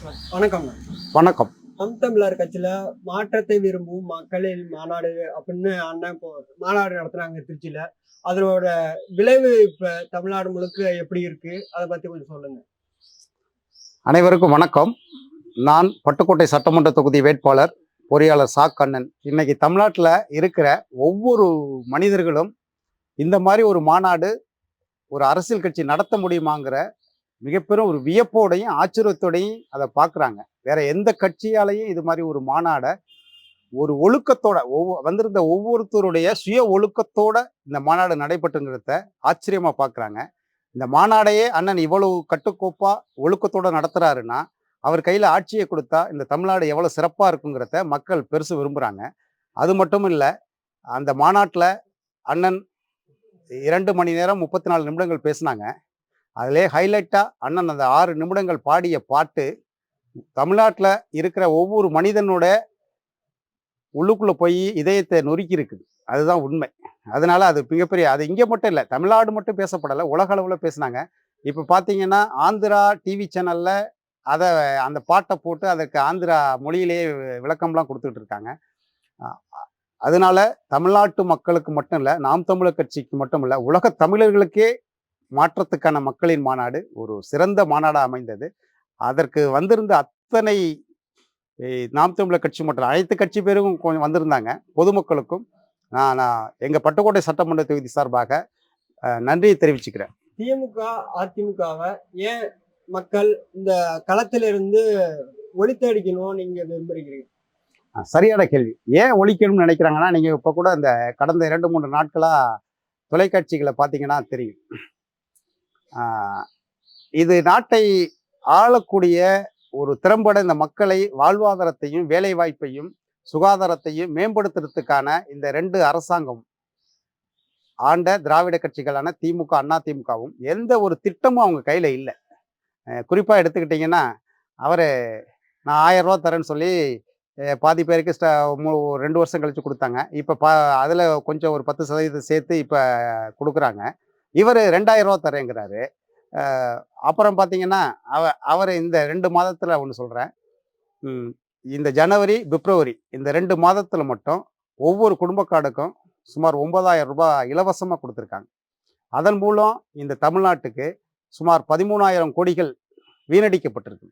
வணக்கம். வணக்கம். நாம் தமிழர் கட்சியில மாற்றத்தை விரும்பும் மக்களின் மாநாடு அப்படின்னு அண்ணன் இப்போ மாநாடு நடத்துனாங்க திருச்சியில. அதோட விளைவு இப்ப தமிழ்நாடு முழுக்க எப்படி இருக்கு? அத பத்தி கொஞ்சம் சொல்லுங்க. அனைவருக்கும் வணக்கம். நான் பட்டுக்கோட்டை சட்டமன்ற தொகுதி வேட்பாளர் பொறியாளர் சா கண்ணன். இன்னைக்கு தமிழ்நாட்டில் இருக்கிற ஒவ்வொரு மனிதர்களும் இந்த மாதிரி ஒரு மாநாடு ஒரு அரசியல் கட்சி நடத்த முடியுமாங்கிற மிகப்பெரும் ஒரு வியப்போடையும் ஆச்சரியத்தோடையும் அதை பார்க்குறாங்க. வேற எந்த கட்சியாலையும் இது மாதிரி ஒரு மாநாடை ஒரு ஒழுக்கத்தோட வந்திருந்த ஒவ்வொருத்தருடைய சுய ஒழுக்கத்தோட இந்த மாநாடு நடைபெற்றுங்கிறத ஆச்சரியமா பார்க்குறாங்க. இந்த மாநாடையே அண்ணன் இவ்வளவு கட்டுக்கோப்பா ஒழுக்கத்தோட நடத்துறாருன்னா அவர் கையில் ஆட்சியை கொடுத்தா இந்த தமிழ்நாடு எவ்வளோ சிறப்பாக இருக்குங்கிறத மக்கள் பெருசு விரும்புகிறாங்க. அது மட்டும் இல்லை, அந்த மாநாட்டில் அண்ணன் 2 மணி நேரம் 34 நிமிடங்கள் பேசினாங்க. அதிலே ஹைலைட்டாக அண்ணன் அந்த 6 நிமிடங்கள் பாடிய பாட்டு தமிழ்நாட்டில் இருக்கிற ஒவ்வொரு மனிதனோட உள்ளுக்குள்ளே போய் இதயத்தை நொறுக்கி இருக்குது. அதுதான் உண்மை. அதனால அது மிகப்பெரிய, அது இங்கே மட்டும் இல்லை, தமிழ்நாடு மட்டும் பேசப்படலை, உலக அளவில் பேசினாங்க. இப்போ பார்த்தீங்கன்னா ஆந்திரா டிவி சேனலில் அதை அந்த பாட்டை போட்டு அதற்கு ஆந்திரா மொழியிலேயே விளக்கம்லாம் கொடுத்துட்டு இருக்காங்க. அதனால தமிழ்நாட்டு மக்களுக்கு மட்டும் இல்லை, நாம் தமிழர் கட்சிக்கு மட்டும் இல்லை, உலக தமிழர்களுக்கே மாற்றத்துக்கான மக்களின் மாநாடு ஒரு சிறந்த மாநாடாக அமைந்தது. அதற்கு வந்திருந்த அத்தனை நாம் தமிழர் கட்சி மற்றும் அனைத்து கட்சி பேரும் கொஞ்சம் வந்திருந்தாங்க. பொதுமக்களுக்கும் நான் எங்கள் பட்டுக்கோட்டை சட்டமன்ற தொகுதி சார்பாக நன்றியை தெரிவிச்சுக்கிறேன். திமுக, அதிமுகவை ஏன் மக்கள் இந்த களத்திலிருந்து ஒழித்தடிக்கணும் நீங்க விரும்புகிறீங்க? சரியான கேள்வி. ஏன் ஒழிக்கணும்னு நினைக்கிறாங்கன்னா, நீங்கள் இப்போ கூட இந்த கடந்த 2-3 நாட்களாக தொலைக்காட்சிகளை பார்த்தீங்கன்னா தெரியும். இது நாட்டை ஆளக்கூடிய ஒரு திறம்பட இந்த மக்களை வாழ்வாதாரத்தையும் வேலை வாய்ப்பையும் சுகாதாரத்தையும் மேம்படுத்துறதுக்கான இந்த 2 அரசாங்கம் ஆண்ட திராவிட கட்சிகளான திமுக, அண்ணா திமுகவும் எந்த ஒரு திட்டமும் அவங்க கையில் இல்லை. குறிப்பாக எடுத்துக்கிட்டிங்கன்னா, நான் 1000 ரூபா தரேன்னு சொல்லி பாதி பேருக்கு 2 வருஷம் கழித்து கொடுத்தாங்க. இப்போ அதில் கொஞ்சம் ஒரு 10% சேர்த்து இப்போ கொடுக்குறாங்க. இவர் 2000 ரூபா தரேங்கிறாரு. அப்புறம் பார்த்தீங்கன்னா அவர் இந்த 2 மாதத்தில் ஒன்று சொல்கிறேன். இந்த ஜனவரி, பிப்ரவரி இந்த 2 மாதத்தில் மட்டும் ஒவ்வொரு குடும்ப கார்டுக்கும் சுமார் 9000 ரூபாய் இலவசமாக கொடுத்துருக்காங்க. அதன் மூலம் இந்த தமிழ்நாட்டுக்கு சுமார் 13,000 கோடிகள் வீணடிக்கப்பட்டிருக்கு.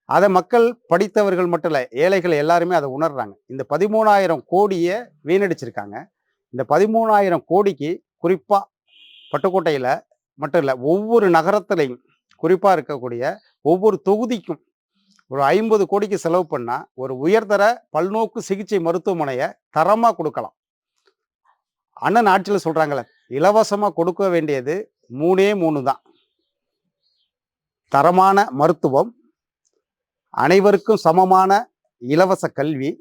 அதை மக்கள் படித்தவர்கள் மட்டும் இல்லை, ஏழைகள் எல்லாருமே அதை உணர்றாங்க. இந்த 13,000 கோடியை வீணடிச்சிருக்காங்க. இந்த 13,000 கோடிக்கு குறிப்பாக பட்டுக்கோட்டையில் மட்டும் இல்லை, ஒவ்வொரு நகரத்துலையும் குறிப்பாக இருக்கக்கூடிய ஒவ்வொரு தொகுதிக்கும் ஒரு 50 கோடிக்கு செலவு பண்ணால் ஒரு உயர்தர பல்நோக்கு சிகிச்சை மருத்துவமனையை தரமாக கொடுக்கலாம். அண்ணன் ஆட்சியில் சொல்கிறாங்களே, இலவசமாக கொடுக்க வேண்டியது 3 தான். தரமான மருத்துவம், அனைவருக்கும் சமமான இலவச கல்வி,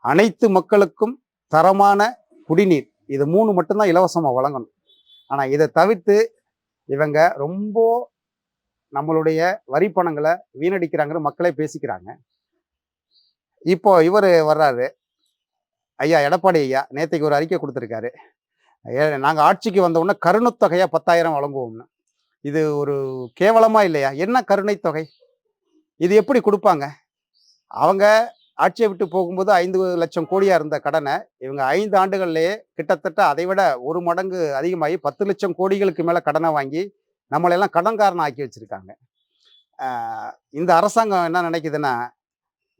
அனைத்து மக்களுக்கும் தரமான குடிநீர், இது 3 மட்டும்தான் இலவசமாக வழங்கணும். ஆனால் இதை தவிர்த்து இவங்க ரொம்ப நம்மளுடைய வரி பணங்களை வீணடிக்கிறாங்கிற மக்களே பேசிக்கிறாங்க. இப்போ இவர் வர்றாரு, ஐயா எடப்பாடி ஐயா நேற்றைக்கு ஒரு அறிக்கை கொடுத்துருக்காரு. நாங்கள் ஆட்சிக்கு வந்தோடனே கருணைத்தொகையாக 10,000 வழங்குவோம்னு. இது ஒரு கேவலமாக இல்லையா? என்ன கருணை தொகை? இது எப்படி கொடுப்பாங்க? அவங்க ஆட்சியை விட்டு போகும்போது 5 லட்சம் கோடியாக இருந்த கடனை இவங்க 5 ஆண்டுகள்லேயே கிட்டத்தட்ட அதை விட 1 மடங்கு அதிகமாகி 10 லட்சம் கோடிகளுக்கு மேலே கடனை வாங்கி நம்மளெல்லாம் கடன்காரனை ஆக்கி வச்சுருக்காங்க. இந்த அரசாங்கம் என்ன நினைக்குதுன்னா,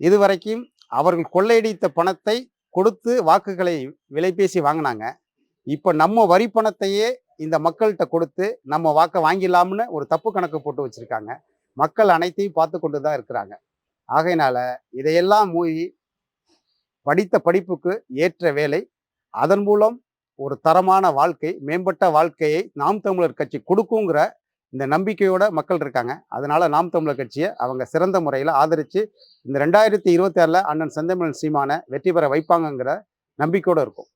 இதுவரைக்கும் அவர்கள் கொள்ளையடித்த பணத்தை கொடுத்து வாக்குகளை விலைபேசி வாங்கினாங்க. இப்போ நம்ம வரி பணத்தையே இந்த மக்கள்கிட்ட கொடுத்து நம்ம வாக்கை வாங்கிடலாம்னு ஒரு தப்பு கணக்கு போட்டு வச்சுருக்காங்க. மக்கள் அனைத்தையும் பார்த்து கொண்டு தான் இருக்கிறாங்க. ஆகையினால இதையெல்லாம் மூடி படித்த படிப்புக்கு ஏற்ற வேலை, அதன் மூலம் ஒரு தரமான வாழ்க்கை, மேம்பட்ட வாழ்க்கையை நாம் தமிழர் கட்சி கொடுக்குங்கிற இந்த நம்பிக்கையோட மக்கள் இருக்காங்க. அதனால நாம் தமிழர் கட்சியை அவங்க சிறந்த முறையில் ஆதரித்து இந்த 2026 அண்ணன் செந்தமிழன் சீமானை வெற்றி பெற வைப்பாங்கங்கிற நம்பிக்கையோடு இருக்கும்.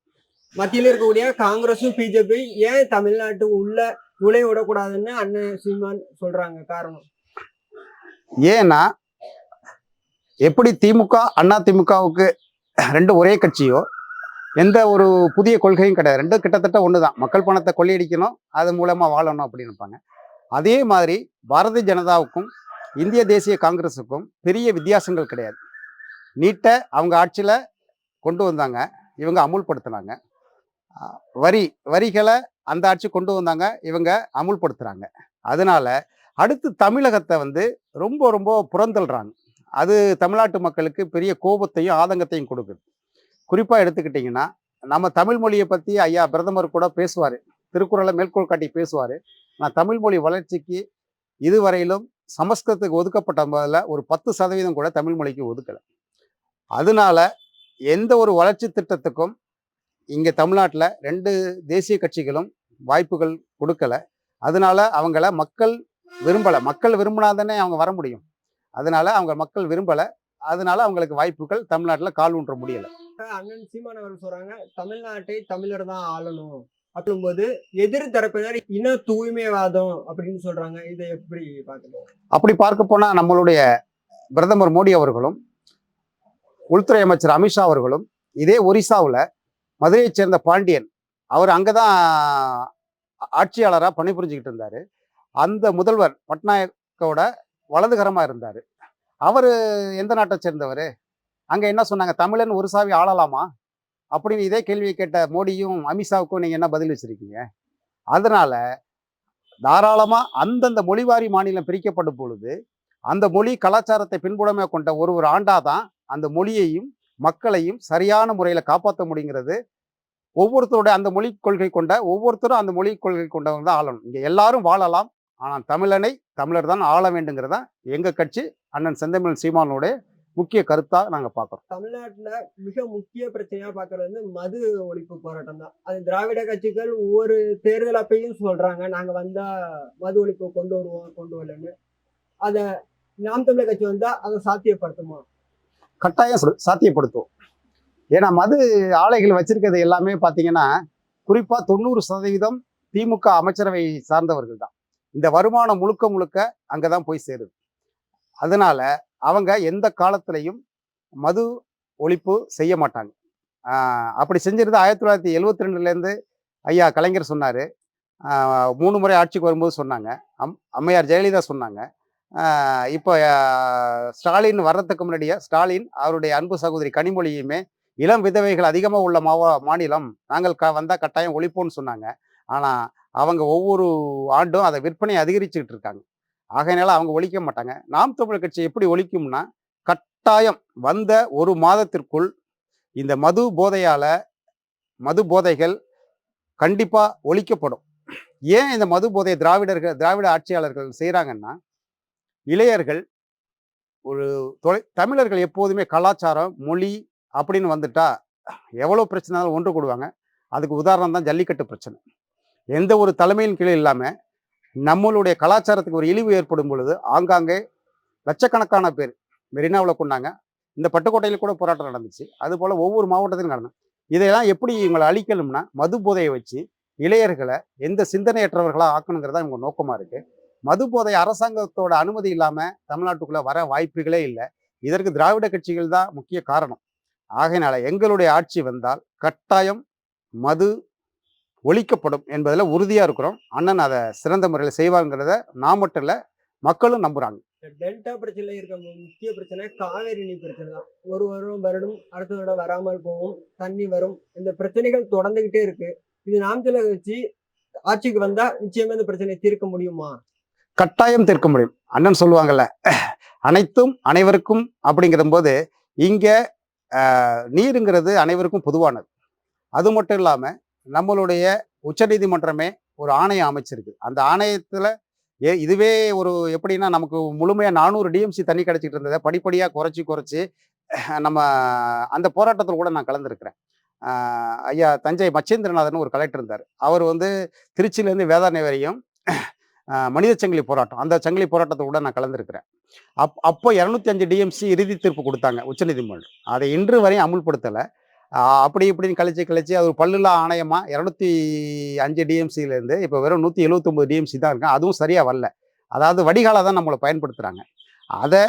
மத்தியில் இருக்கக்கூடிய காங்கிரஸும் பிஜேபி ஏன் தமிழ்நாட்டு உள்ள நுழைய விடக்கூடாதுன்னு அண்ணன் சீமான் சொல்றாங்க? காரணம் ஏன்னா, எப்படி திமுக அண்ணா திமுகவுக்கு 2 ஒரே கட்சியோ எந்த ஒரு புதிய கொள்கையும் கிடையாது, 2 கிட்டத்தட்ட ஒன்று தான். மக்கள் பணத்தை கொள்ளையடிக்கணும், அது மூலமாக வாழணும் அப்படின்னு இருப்பாங்க. அதே மாதிரி பாரதிய ஜனதாவுக்கும் இந்திய தேசிய காங்கிரஸுக்கும் பெரிய வித்தியாசங்கள் கிடையாது. நீட்டை அவங்க ஆட்சியில் கொண்டு வந்தாங்க, இவங்க அமுல்படுத்தினாங்க. வரிகளை அந்த ஆட்சி கொண்டு வந்தாங்க, இவங்க அமுல்படுத்துகிறாங்க. அதனால அடுத்து தமிழகத்தை வந்து ரொம்ப ரொம்ப புறந்தள்ளுறாங்க. அது தமிழ்நாட்டு மக்களுக்கு பெரிய கோபத்தையும் ஆதங்கத்தையும் கொடுக்குது. குறிப்பாக எடுத்துக்கிட்டிங்கன்னா, நம்ம தமிழ் மொழியை பற்றி ஐயா பிரதமர் கூட பேசுவார், திருக்குறளை மேற்கோள் காட்டி பேசுவார். நான் தமிழ் மொழி வளர்ச்சிக்கு இதுவரையிலும் சமஸ்கிருதத்துக்கு ஒதுக்கப்பட்ட முதல்ல ஒரு 10% கூட தமிழ் மொழிக்கு ஒதுக்கலை. அதனால எந்த ஒரு வளர்ச்சி திட்டத்துக்கும் இங்கே தமிழ்நாட்டில் 2 தேசிய கட்சிகளும் வாய்ப்புகள் கொடுக்கல. அதனால அவங்கள மக்கள் விரும்பலை. மக்கள் விரும்பினாதானே அவங்க வர முடியும். அதனால அவங்க மக்கள் விரும்பலை. அதனால அவங்களுக்கு வாய்ப்புகள் தமிழ்நாட்டில் கால் ஊன்ற முடியலை. அண்ணன் சீமான் அவர்கள் சொல்றாங்க, தமிழ்நாட்டை தமிழர் தான் ஆளணும் அப்படிங்கும்போது எதிர் தரப்பினர் இன தூய்மைவாதம் அப்படின்னு சொல்றாங்க. இதை எப்படி பார்க்கணும்? அப்படி பார்க்க போனா நம்மளுடைய பிரதமர் மோடி அவர்களும் உள்துறை அமைச்சர் அமித்ஷா அவர்களும் இதே ஒரிசாவில் மதுரையைச் சேர்ந்த பாண்டியன், அவர் அங்கதான் ஆட்சியாளராக பணிபுரிஞ்சுக்கிட்டு இருந்தாரு. அந்த முதல்வர் பட்நாயக்கோட வலதுகரமா இருந்தாரு. அவர் எந்த நாட்டை சேர்ந்தவர்? அங்க என்ன சொன்னாங்க? தமிழன் ஒரிசாவை ஆளலாமா அப்படின்னு இதே கேள்வியை கேட்ட மோடியும் அமித்ஷாவுக்கும் நீங்க என்ன பதில் வச்சிருக்கீங்க? அதனால தாராளமா அந்தந்த மொழிவாரி மாநிலம் பிரிக்கப்படும் பொழுது அந்த மொழி கலாச்சாரத்தை பின்புலமாக கொண்ட ஒரு ஆண்டாதான் அந்த மொழியையும் மக்களையும் சரியான முறையில காப்பாற்ற முடியுங்கிறது. ஒவ்வொருத்தருடைய அந்த மொழி கொள்கை கொண்ட ஒவ்வொருத்தரும் அந்த மொழி கொள்கை கொண்டவங்க தான் ஆளணும். இங்க எல்லாரும் வாழலாம், ஆனால் தமிழனை தமிழர் தான் ஆள வேண்டுங்கிறதா எங்க கட்சி அண்ணன் செந்தமிழன் சீமானுடைய முக்கிய கருத்தா நாங்க பார்க்கிறோம். தமிழ்நாட்டுல மிக முக்கிய பிரச்சனையா பாக்குறது வந்து மது ஒழிப்பு போராட்டம் தான். அது திராவிட கட்சிகள் ஒவ்வொரு தேர்தல் அப்பையும் சொல்றாங்க, நாங்க வந்தா மது ஒழிப்பு கொண்டு வருவோம், கொண்டு வரலன்னு. அத நாம் தமிழர் கட்சி வந்தா அதை சாத்தியப்படுத்துமா? கட்டாயம் சாத்தியப்படுத்தும். ஏன்னா மது ஆலைகள் வச்சிருக்கிறது எல்லாமே பார்த்தீங்கன்னா குறிப்பா 90% திமுக அமைச்சரவை சார்ந்தவர்கள் தான். இந்த வருமானம் முழுக்க முழுக்க அங்கதான் போய் சேருது. அதனால அவங்க எந்த காலத்திலையும் மது ஒழிப்பு செய்ய மாட்டாங்க. அப்படி செஞ்சிருந்தா 1972 ஐயா கலைஞர் சொன்னாரு, 3 முறை ஆட்சிக்கு வரும்போது சொன்னாங்க, அம்மையார் ஜெயலலிதா சொன்னாங்க. இப்போ ஸ்டாலின் வர்றதுக்கு முன்னாடியே ஸ்டாலின் அவருடைய அன்பு சகோதரி கனிமொழியுமே இளம் விதவைகள் அதிகமாக உள்ள மாநிலம், நாங்கள் வந்தால் கட்டாயம் ஒழிப்போம்னு சொன்னாங்க. ஆனால் அவங்க ஒவ்வொரு ஆண்டும் அதை விற்பனை அதிகரிச்சுக்கிட்டு இருக்காங்க. ஆகையினால அவங்க ஒழிக்க மாட்டாங்க. நாம் தமிழர் கட்சி எப்படி ஒழிக்கும்னா, கட்டாயம் வந்த 1 மாதத்திற்குள் இந்த மது போதைகள் கண்டிப்பா ஒழிக்கப்படும். ஏன் இந்த மது போதை திராவிட ஆட்சியாளர்கள் செய்கிறாங்கன்னா, இளையர்கள் தமிழர்கள் எப்போதுமே கலாச்சாரம் மொழி அப்படின்னு வந்துட்டா எவ்வளோ பிரச்சனை ஒன்று கூடுவாங்க. அதுக்கு உதாரணம் தான் ஜல்லிக்கட்டு பிரச்சனை. எந்த ஒரு தலைமையின் கீழே இல்லாமல் நம்மளுடைய கலாச்சாரத்துக்கு ஒரு இழிவு ஏற்படும் பொழுது ஆங்காங்கே லட்சக்கணக்கான பேர் மெரினாவில் கொண்டாங்க. இந்த பட்டுக்கோட்டையில் கூட போராட்டம் நடந்துச்சு. அதுபோல் ஒவ்வொரு மாவட்டத்திலும் நடந்தது. இதையெல்லாம் எப்படி இவங்களை அழிக்கணும்னா, மது போதையை வச்சு இளையர்களை எந்த சிந்தனையற்றவர்களாக ஆக்கணுங்கிறதா இவங்க நோக்கமாக இருக்குது. மது போதை அரசாங்கத்தோட அனுமதி இல்லாமல் தமிழ்நாட்டுக்குள்ளே வர வாய்ப்புகளே இல்லை. இதற்கு திராவிட கட்சிகள் தான் முக்கிய காரணம். ஆகையினால எங்களுடைய ஆட்சி வந்தால் கட்டாயம் மது ஒழிக்கப்படும் என்பதில் உறுதியாக இருக்கிறோம். அண்ணன் அதை சிறந்த முறையில் செய்வாங்கிறத நான் மட்டும் இல்லை, மக்களும் நம்புகிறாங்க. டெல்டா பிரச்சனையில் இருக்க முக்கிய பிரச்சனை காவேரி நீர் பிரச்சனை தான். ஒரு வருடம் அடுத்த வருடம் வராமல் போகும், தண்ணி வரும். இந்த பிரச்சனைகள் தொடர்ந்துகிட்டே இருக்கு. இது நாம் தமிழர் கட்சி ஆட்சிக்கு வந்தா நிச்சயமா இந்த பிரச்சனையை தீர்க்க முடியுமா? கட்டாயம் தீர்க்க முடியும். அண்ணன் சொல்லுவாங்கல்ல, அனைத்தும் அனைவருக்கும் அப்படிங்கிற போது இங்கே நீருங்கிறது அனைவருக்கும் பொதுவானது. அது மட்டும் இல்லாமல் நம்மளுடைய உச்சநீதிமன்றமே ஒரு ஆணையம் அமைச்சிருக்கு. அந்த ஆணையத்தில் இதுவே ஒரு எப்படின்னா, நமக்கு முழுமையாக 400 டிஎம்சி தண்ணி கிடைச்சிட்டு இருந்ததை படிப்படியாக குறைச்சி நம்ம அந்த போராட்டத்தில் கூட நான் கலந்துருக்கிறேன். ஐயா தஞ்சை மச்சேந்திரநாதன் ஒரு கலெக்டர் இருந்தார். அவர் திருச்சியிலேருந்து வேதாரண்ய வரையும் மனித சங்கிலி போராட்டம், அந்த சங்கிலி போராட்டத்தை கூட நான் கலந்துருக்கிறேன். அப்போ 205 டிஎம்சி இறுதி தீர்ப்பு கொடுத்தாங்க உச்சநீதிமன்றம். அதை இன்று வரையும் அமுல்படுத்தலை. அப்படி இப்படின்னு கழிச்சு அது ஒரு பல்லுலா ஆணையமா 205 டிஎம்சியிலேருந்து இப்போ வெறும் 179 டிஎம்சி தான் இருக்கு. அதுவும் சரியாக வரல. அதாவது வடிகாலை தான் நம்மளை பயன்படுத்துகிறாங்க. அதை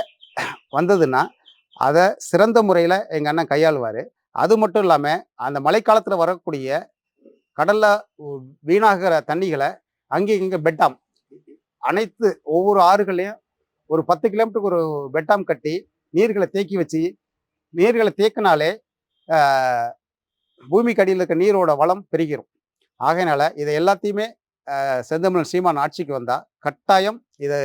வந்ததுன்னா அதை சிறந்த முறையில் எங்கள் அண்ணன் கையாளுவார். அது மட்டும் இல்லாமல் அந்த மழைக்காலத்தில் வரக்கூடிய கடலில் வீணாகிற தண்ணிகளை அங்கே இங்கே பெட்டாம் அனைத்து ஒவ்வொரு ஆறுகளையும் ஒரு 10 கிலோமீட்டருக்கு ஒரு பெட்டாம் கட்டி நீர்களை தேக்கி வச்சு, நீர்களை தேக்கினாலே பூமிக்கு அடியில் இருக்க நீரோட வளம் பெருகிரும். ஆகையினால இதை எல்லாத்தையுமே செந்தமிழன் சீமான் ஆட்சிக்கு வந்தால் கட்டாயம் இதை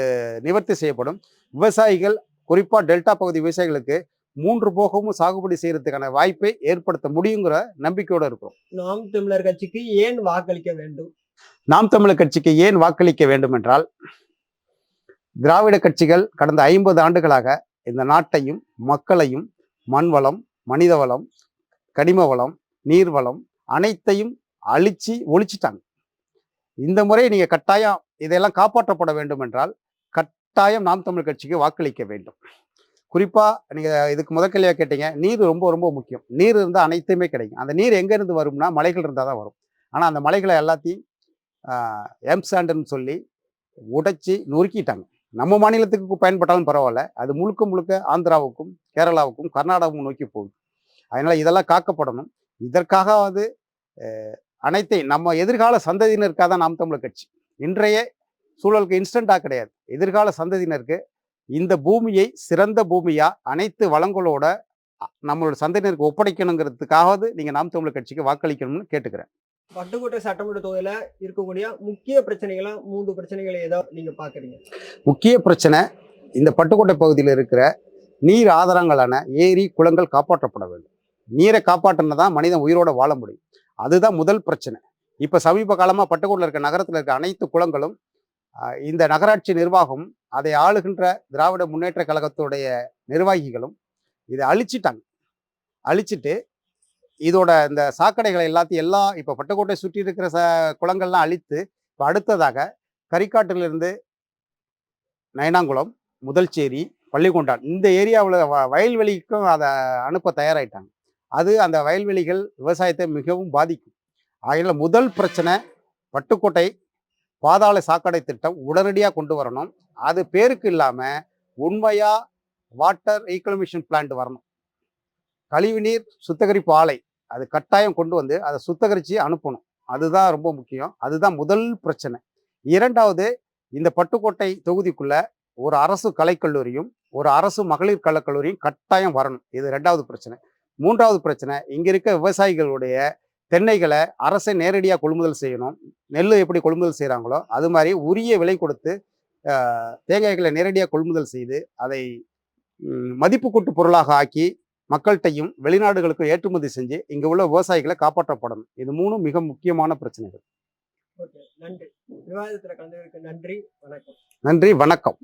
நிவர்த்தி செய்யப்படும். விவசாயிகள், குறிப்பாக டெல்டா பகுதி விவசாயிகளுக்கு 3 போகமும் சாகுபடி செய்யறதுக்கான வாய்ப்பை ஏற்படுத்த முடியுங்கிற நம்பிக்கையோடு இருக்கிறோம். நாம் தமிழர் கட்சிக்கு ஏன் வாக்களிக்க வேண்டும்? நாம் தமிழர் கட்சிக்கு ஏன் வாக்களிக்க வேண்டும் என்றால், திராவிட கட்சிகள் கடந்த 50 ஆண்டுகளாக இந்த நாட்டையும் மக்களையும் மண்வளம், மனித வளம், கனிம வளம், நீர்வளம் அனைத்தையும் அழிச்சு ஒழிச்சிட்டாங்க. இந்த முறை நீங்க கட்டாயம் இதெல்லாம் காப்பாற்றப்பட வேண்டும் என்றால் கட்டாயம் நாம் தமிழர் கட்சிக்கு வாக்களிக்க வேண்டும். குறிப்பா நீங்க இதுக்கு முதற்கல்வியா கேட்டீங்க, நீர் ரொம்ப ரொம்ப முக்கியம். நீர் இருந்தால் அனைத்துமே கிடைக்கும். அந்த நீர் எங்க இருந்து வரும்னா மலைகள் இருந்தால் தான் வரும். ஆனால் அந்த மலைகளை எல்லாத்தையும் எம்சாண்டுன்னு சொல்லி உடைச்சி நொறுக்கிட்டாங்க. நம்ம மாநிலத்துக்கு பயன்பட்டாலும் பரவாயில்ல, அது முழுக்க முழுக்க ஆந்திராவுக்கும் கேரளாவுக்கும் கர்நாடகாவும் நோக்கி போகுது. அதனால இதெல்லாம் காக்கப்படணும். இதற்காகவாவது அனைத்தையும் நம்ம எதிர்கால சந்ததியினருக்காக தான் நாம் தமிழர் கட்சி. இன்றைய சூழலுக்கு இன்ஸ்டண்டாக கிடையாது. எதிர்கால சந்ததியினருக்கு இந்த பூமியை சிறந்த பூமியா அனைத்து வளங்களோட நம்மளோட சந்ததியினருக்கு ஒப்படைக்கணுங்கிறதுக்காவது நீங்க நாம் தமிழர் கட்சிக்கு வாக்களிக்கணும்னு கேட்டுக்கிறேன். பட்டுக்கோட்டை சட்டமன்ற தொகுதியில இருக்கக்கூடிய முக்கிய பிரச்சனைகளா 3 பிரச்சனைகளை ஏதோ நீங்க பாக்குறீங்க? முக்கிய பிரச்சனை, இந்த பட்டுக்கோட்டை பகுதியில் இருக்கிற நீர் ஆதாரங்களான ஏரி, குளங்கள் காப்பாற்றப்பட வேண்டும். நீரை காப்பாற்றினா தான் மனிதன் உயிரோட வாழ முடியும். அதுதான் முதல் பிரச்சனை. இப்போ சமீப காலமாக பட்டுக்கோட்டையில் இருக்க நகரத்தில் இருக்க அனைத்து குளங்களும் இந்த நகராட்சி நிர்வாகம், அதை ஆளுகின்ற திராவிட முன்னேற்ற கழகத்துடைய நிர்வாகிகளும் இதை அழிச்சிட்டு இதோட இந்த சாக்கடைகளை எல்லாத்தையும் இப்போ பட்டுக்கோட்டை சுற்றி இருக்கிற குளங்கள்லாம் அழித்து இப்போ அடுத்ததாக கரிக்காட்டிலிருந்து நயனாங்குளம், முதல்ச்சேரி, பள்ளிக்கொண்டான் இந்த ஏரியாவில் வயல்வெளிக்கும் அதை அனுப்ப தயாராகிட்டாங்க. அது அந்த வயல்வெளிகள் விவசாயத்தை மிகவும் பாதிக்கும். ஆகையால் முதல் பிரச்சனை பட்டுக்கோட்டை பாதாள சாக்கடை திட்டம் உடனடியாக கொண்டு வரணும். அது பேருக்கு இல்லாமல் உண்மையாக வாட்டர் ரீக்ளமேஷன் பிளான்ட் வரணும். கழிவுநீர் சுத்திகரிப்பு ஆலை அது கட்டாயம் கொண்டு வந்து அதை சுத்திகரித்து அனுப்பணும். அதுதான் ரொம்ப முக்கியம். அதுதான் முதல் பிரச்சனை. இரண்டாவது, இந்த பட்டுக்கோட்டை தொகுதிக்குள்ள ஒரு அரசு கலைக்கல்லூரியும் ஒரு அரசு மகளிர் கலைக்கல்லூரியும் கட்டாயம் வரணும். இது 2வது பிரச்சனை. 3வது பிரச்சனை, இங்க இருக்க விவசாயிகளுடைய தென்னைகளை அரசை நேரடியாக கொள்முதல் செய்யணும். நெல் எப்படி கொள்முதல் செய்கிறாங்களோ அது மாதிரி உரிய விலை கொடுத்து தேங்காய்களை நேரடியாக கொள்முதல் செய்து அதை மதிப்பு கூட்டு பொருளாக ஆக்கி மக்கள்கிட்டையும் வெளிநாடுகளுக்கும் ஏற்றுமதி செஞ்சு இங்கே உள்ள விவசாயிகளை காப்பாற்றப்படணும். இது 3 மிக முக்கியமான பிரச்சனைகள். ஓகே, நன்றி. விவாதத்தில் கலந்ததற்கு நன்றி, வணக்கம். நன்றி, வணக்கம்.